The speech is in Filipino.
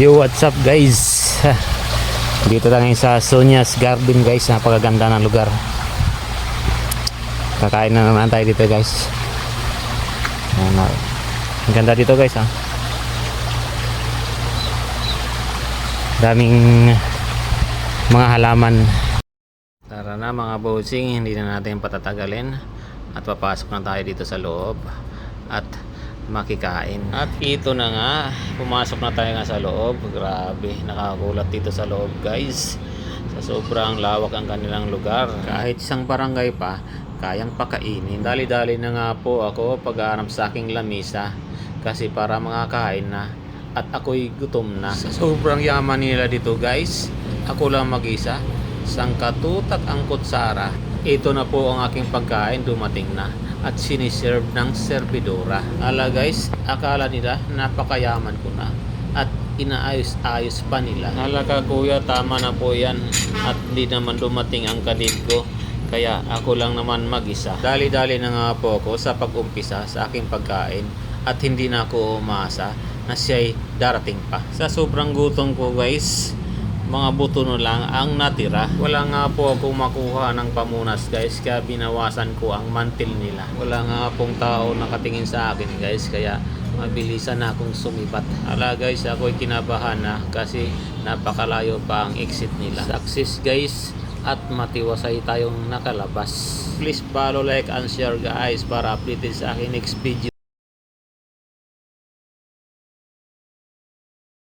Yo, what's up guys? Dito lang sa Sonia's Garden guys. Napakaganda ng lugar. Kakain na naman tayo dito guys. Ang ganda dito guys ha. Daming mga halaman. Tara na mga bossing, hindi na natin patatagalin at papasok na tayo dito sa loob at makikain. At ito na nga, pumasok na tayo nga sa loob. Grabe, nakagulat dito sa loob guys. Sa sobrang lawak ang kanilang lugar. Kahit isang barangay pa, kayang pakainin. Dali-dali na nga po ako pag-aanap sa aking lamisa kasi para makakain na at ako'y gutom na. Sa sobrang yaman nila dito guys, ako lang mag-isa, sangkatutak ang kutsara. Ito na po ang aking pagkain, dumating na at siniserve ng servidora. Ala guys, akala nila napakayaman ko na at inaayos-ayos pa nila. Ala ka kuya, tama na po yan at hindi naman dumating ang kadid ko. Kaya ako lang naman mag-isa. Dali-dali na nga po ako sa pag-umpisa sa aking pagkain at hindi na ako umasa na siya'y darating pa. Sa sobrang gutom ko guys, mga buto na lang ang natira. Wala nga po ako makuha ng pamunas guys, kaya binawasan ko ang mantil nila. Wala nga pong tao nakatingin sa akin guys, kaya mabilisan na akong sumibat. Ala guys, ako'y kinabahan na kasi napakalayo pa ang exit nila. Success guys at matiwasay tayong nakalabas. Please follow, like and share guys para updated sa aking next video.